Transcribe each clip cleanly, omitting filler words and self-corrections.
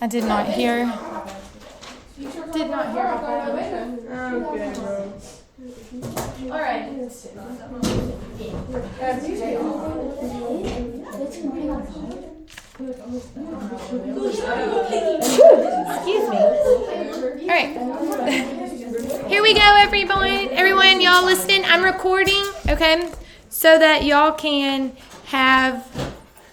I did not hear. Did not hear about that. Okay, bro. All right. Excuse me. All right. Here we go, everyone. Everyone, y'all listening. I'm recording, okay, so that y'all can have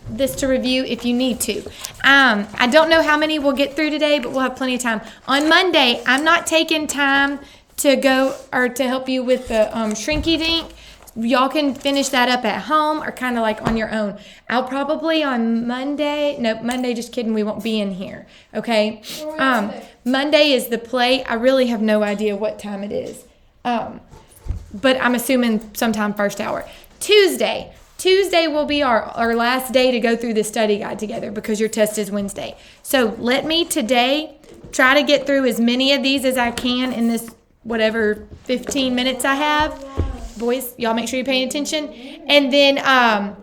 this to review if you need to. I don't know how many we'll get through today, but we'll have plenty of time. On Monday, I'm not taking time to go or to help you with the shrinky dink. Y'all can finish that up at home or kind of like on your own. I'll probably on Monday, just kidding, we won't be in here, okay? Monday is the play. I really have no idea what time it is, but I'm assuming sometime first hour. Tuesday will be our last day to go through the study guide together because your test is Wednesday. So let me today try to get through as many of these as I can in this whatever 15 minutes I have. Boys, y'all make sure you're paying attention. And then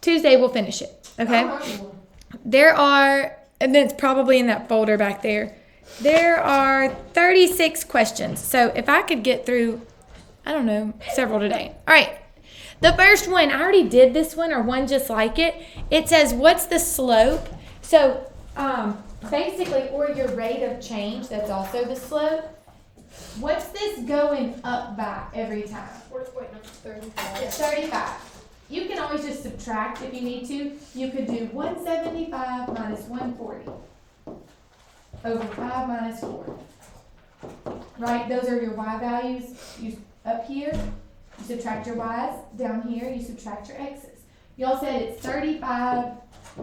Tuesday we'll finish it, okay? And then it's probably in that folder back there. There are 36 questions. So if I could get through, I don't know, several today. All right. The first one, I already did this one or one just like it. It says, what's the slope? So basically, or your rate of change, that's also the slope. What's this going up by every time? 35. It's 35. You can always just subtract if you need to. You could do 175 minus 140 over 5 minus 4. Right? Those are your y values. You up here, you subtract your y's. Down here, you subtract your x's. Y'all said it's 35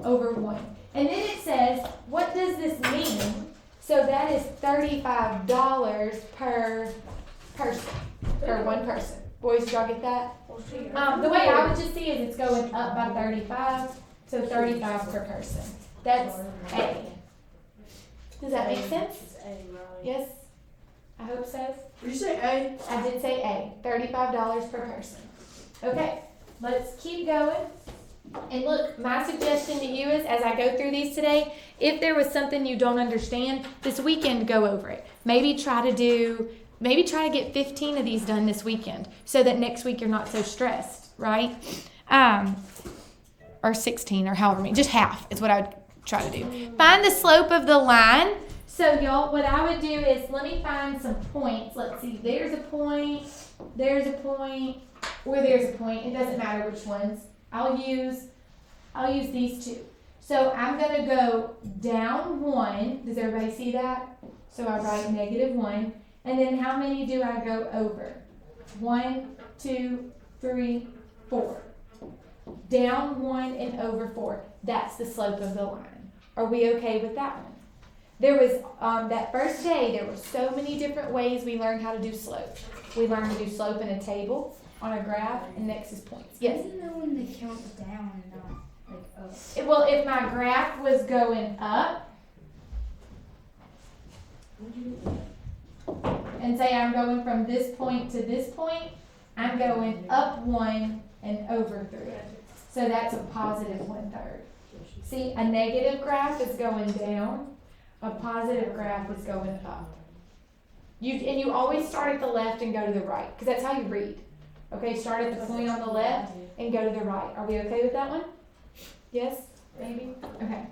over 1. And then it says, what does this mean? So that is $35 per person, per one person. Boys, did y'all get that? The way I would just see it is it's going up by 35, so 35 per person. That's A. Does that make sense? Yes? I hope so. Did you say A? I did say A, $35 per person. Okay, let's keep going. And look, my suggestion to you is, as I go through these today, if there was something you don't understand, this weekend go over it. Maybe try to get 15 of these done this weekend so that next week you're not so stressed, right? Or 16 or however many, just half is what I would try to do. Find the slope of the line. So y'all, what I would do is, let me find some points. Let's see, there's a point, or there's a point. It doesn't matter which ones. I'll use these two. So I'm going to go down 1. Does everybody see that? So I write -1. And then how many do I go over? 1, 2, 3, 4. Down 1 and over 4. That's the slope of the line. Are we okay with that one? There was, that first day, there were so many different ways we learned how to do slope. We learned to do slope in a table, on a graph, and next is points. Yes? I didn't know when they count down and not like up. Well, if my graph was going up, and say I'm going from this point to this point, I'm going up 1 and over 3. So that's a positive 1/3. See, a negative graph is going down, a positive graph is going up. You always start at the left and go to the right, because that's how you read. Okay, start at the point on the left and go to the right. Are we okay with that one? Yes? Maybe? Okay.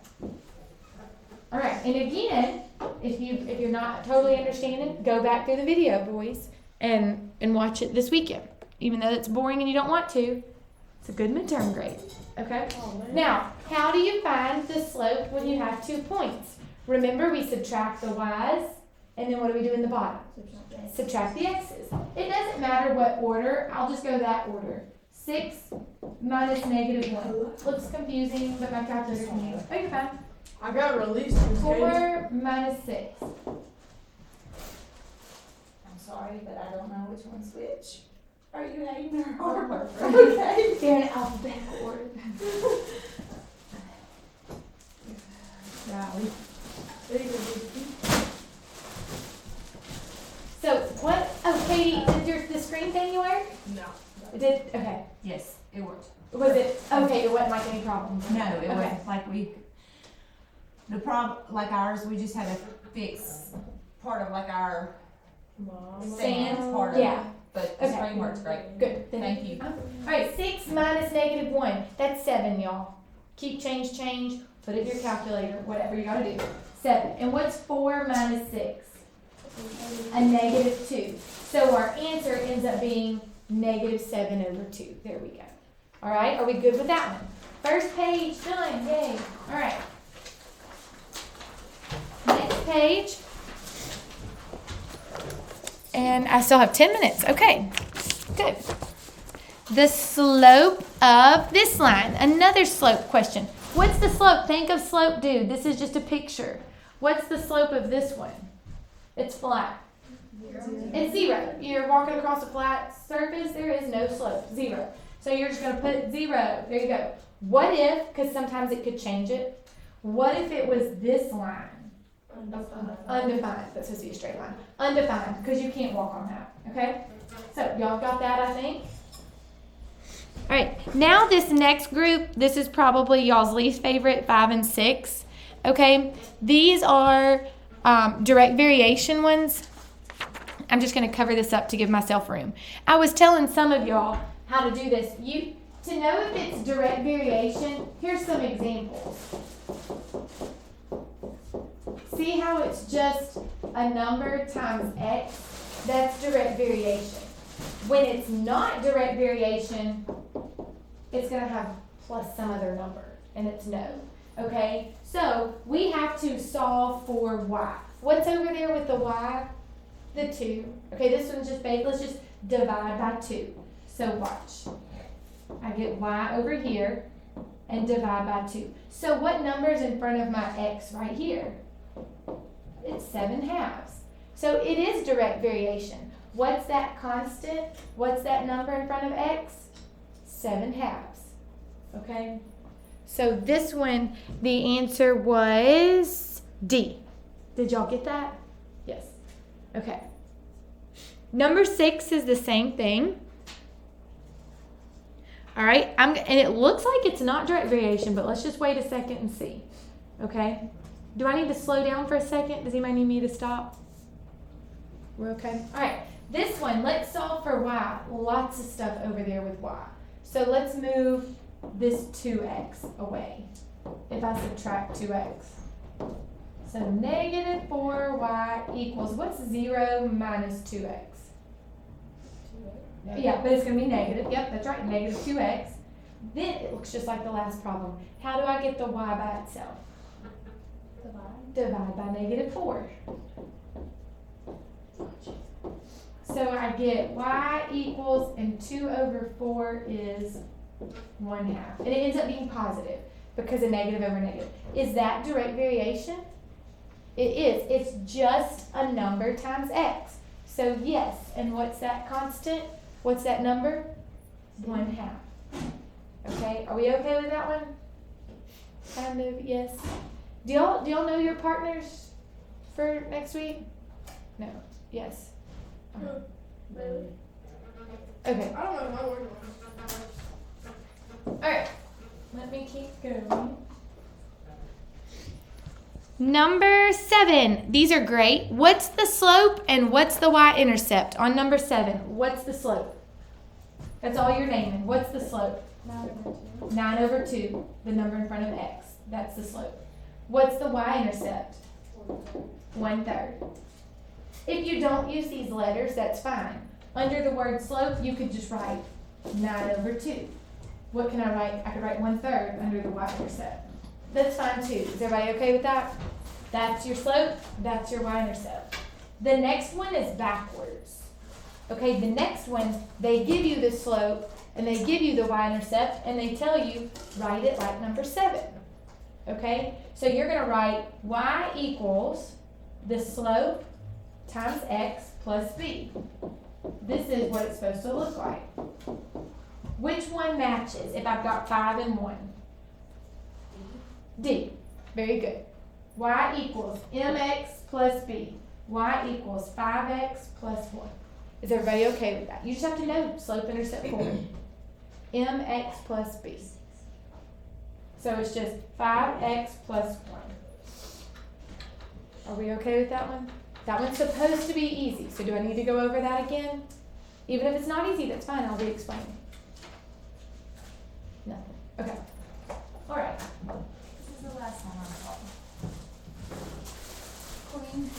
All right, and again, if you're not totally understanding, go back through the video, boys, and watch it this weekend. Even though it's boring and you don't want to, it's a good midterm grade. Okay? Now, how do you find the slope when you have 2 points? Remember, we subtract the y's, and then what do we do in the bottom? Subtract the x's. It doesn't matter what order. I'll just go that order. 6 minus -1. Looks confusing, but my calculator can handle it. Oh, you're fine. I got released. 4 minus 6. I'm sorry, but I don't know which one's which. Are you hating her homework? Okay. They're in alphabetical order. So what? Oh, Katie, did the screen thing you work? No. It did. Okay. Yes, it worked. Was it okay? It wasn't like any problem. No, it Okay. wasn't like we. The like ours, we just had to fix part of like our sand part of it. Yeah. But the Okay. framework's great. Good. Thank you. Alright, 6 minus negative 1. That's 7, y'all. Keep change. Put it in your calculator, whatever you gotta do. 7. And what's 4 minus 6? A negative 2. So our answer ends up being negative 7 over 2. There we go. Alright, are we good with that one? First page done. Yay. Alright. Next page. And I still have 10 minutes. Okay, good. The slope of this line. Another slope question. What's the slope? Think of slope, dude. This is just a picture. What's the slope of this one? It's flat. It's 0. You're walking across a flat surface. There is no slope. 0. So you're just going to put 0. There you go. What if, because sometimes it could change it. What if it was this line? Undefined. That's supposed to be a straight line. Undefined, because you can't walk on that. Okay? So, y'all got that, I think? Alright, now this next group, this is probably y'all's least favorite, 5 and 6. Okay? These are direct variation ones. I'm just going to cover this up to give myself room. I was telling some of y'all how to do this. To know if it's direct variation, here's some examples. See how it's just a number times x? That's direct variation. When it's not direct variation, it's going to have plus some other number, and it's no. Okay? So, we have to solve for y. What's over there with the y? The 2. Okay, this one's just basic. Let's just divide by 2. So, watch. I get y over here and divide by 2. So, what number is in front of my x right here? It's 7 halves. So it is direct variation. What's that constant? What's that number in front of x? 7 halves. Okay? So this one, the answer was D. Did y'all get that? Yes. Okay. Number 6 is the same thing. All right, and it looks like it's not direct variation, but let's just wait a second and see. Okay? Do I need to slow down for a second? Does anybody need me to stop? We're okay? All right, this one, let's solve for y. Lots of stuff over there with y. So let's move this 2x away if I subtract 2x. So negative 4y equals, what's 0 minus 2x? Yeah, but it's going to be negative. Yep, that's right, negative 2x. Then it looks just like the last problem. How do I get the y by itself? Divide by negative 4. So I get y equals, and 2 over 4 is 1/2. And it ends up being positive because of negative over negative. Is that direct variation? It is. It's just a number times x. So yes, and what's that constant? What's that number? 1/2. Okay, are we okay with that one? Kind of, yes. Do y'all know your partners for next week? No. Yes. Really? Okay. I don't know my word. Alright. Let me keep going. Number 7. These are great. What's the slope and what's the y-intercept? On number 7, what's the slope? That's all you're naming. What's the slope? 9 over 2. The number in front of x. That's the slope. What's the y-intercept? 1/3. If you don't use these letters, that's fine. Under the word slope, you could just write 9 over 2. What can I write? I could write 1/3 under the y-intercept. That's fine too. Is everybody okay with that? That's your slope. That's your y-intercept. The next one is backwards. Okay, the next one, they give you the slope and they give you the y-intercept and they tell you, write it like number 7. Okay, so you're going to write y equals the slope times x plus b. This is what it's supposed to look like. Which one matches if I've got 5 and 1? D. Very good. Y equals mx plus b. Y equals 5x plus 1. Is everybody okay with that? You just have to know slope-intercept formula. mx plus b. So it's just 5x plus 1. Are we okay with that one? That one's supposed to be easy, so do I need to go over that again? Even if it's not easy, that's fine, I'll re-explain. Nothing. Okay. All right. This is the last one on the call. Queen.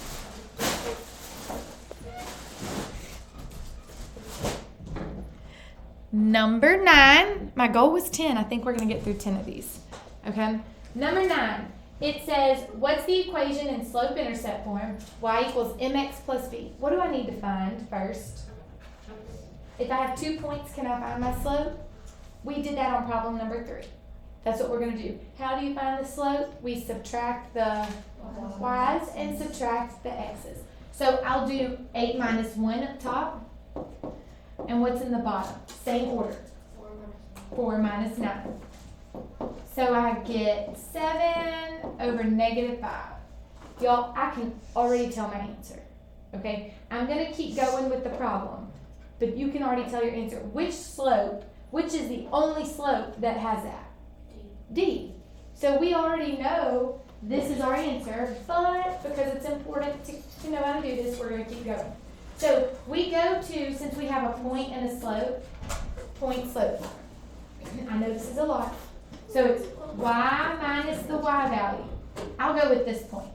Number 9. My goal was 10. I think we're going to get through 10 of these. Okay. Number 9. It says, what's the equation in slope-intercept form? Y equals mx plus b. What do I need to find first? If I have 2 points, can I find my slope? We did that on problem number 3. That's what we're going to do. How do you find the slope? We subtract the y's and subtract the x's. So I'll do 8 minus 1 up top. And what's in the bottom? Same order. 4 minus 9. So I get 7 over negative 5. Y'all, I can already tell my answer. Okay? I'm going to keep going with the problem. But you can already tell your answer. Which is the only slope that has that? D. So we already know this is our answer, but because it's important to know how to do this, we're going to keep going. So we go to, since we have a point and a slope, point slope. I know this is a lot. So it's y minus the y value. I'll go with this point.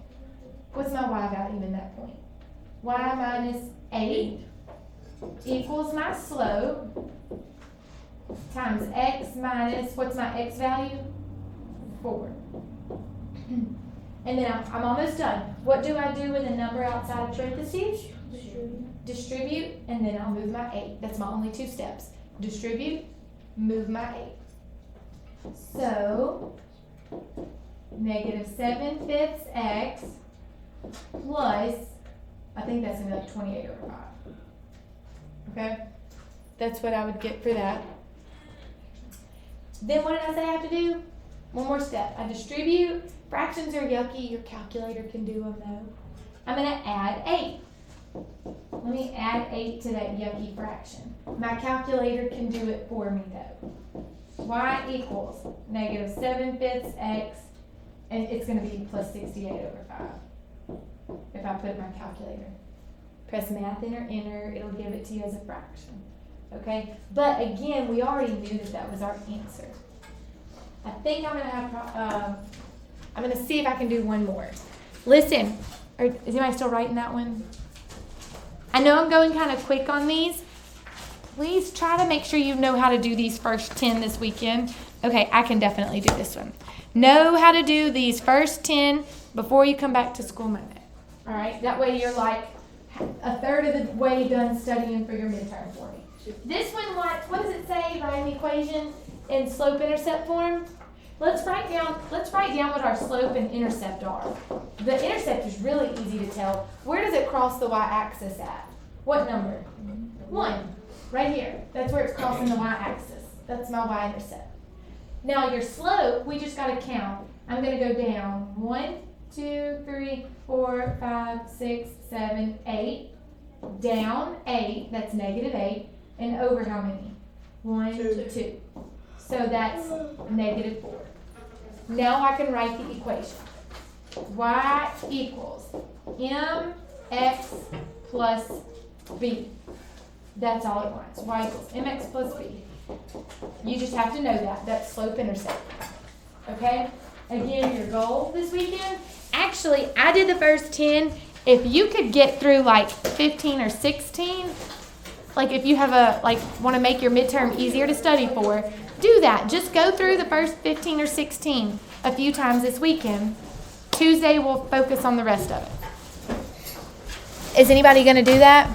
What's my y value in that point? Y minus 8 equals my slope times x minus, what's my x value? 4. And then I'm almost done. What do I do with a number outside of parentheses? Distribute, and then I'll move my 8. That's my only 2 steps. Distribute, move my 8. So, negative 7/5 x plus, I think that's going to be like 28 over 5. Okay? That's what I would get for that. Then what did I say I have to do? One more step. I distribute. Fractions are yucky. Your calculator can do them though. I'm going to add 8. Let me add 8 to that yucky fraction. My calculator can do it for me though. Y equals negative 7/5 x, and it's going to be plus 68 over 5 if I put it in my calculator. Press math enter, it'll give it to you as a fraction. Okay? But again, we already knew that was our answer. I think I'm going to have, I'm going to see if I can do one more. Listen, is anybody still writing that one? I know I'm going kind of quick on these. Please try to make sure you know how to do these first 10 this weekend. Okay, I can definitely do this one. Know how to do these first 10 before you come back to school Monday. All right? That way you're like a third of the way done studying for your midterm for me. This one, what does it say? Write an equation in slope-intercept form. Let's write down what our slope and intercept are. The intercept is really easy to tell. Where does it cross the y-axis at? What number? 1. Right here. That's where it's crossing the y-axis. That's my y-intercept. Now your slope, we just got to count. I'm going to go down 1, 2, 3, 4, 5, 6, 7, 8. Down 8. That's negative 8. And over how many? 1, 2. So that's negative 4. Now I can write the equation. Y equals mx plus b. That's all it wants. Y equals mx plus b. You just have to know that. That's slope-intercept. Okay? Again, your goal this weekend. Actually, I did the first 10. If you could get through like 15 or 16, like if you have want to make your midterm easier to study for, do that. Just go through the first 15 or 16 a few times this weekend. Tuesday we'll focus on the rest of it. Is anybody going to do that?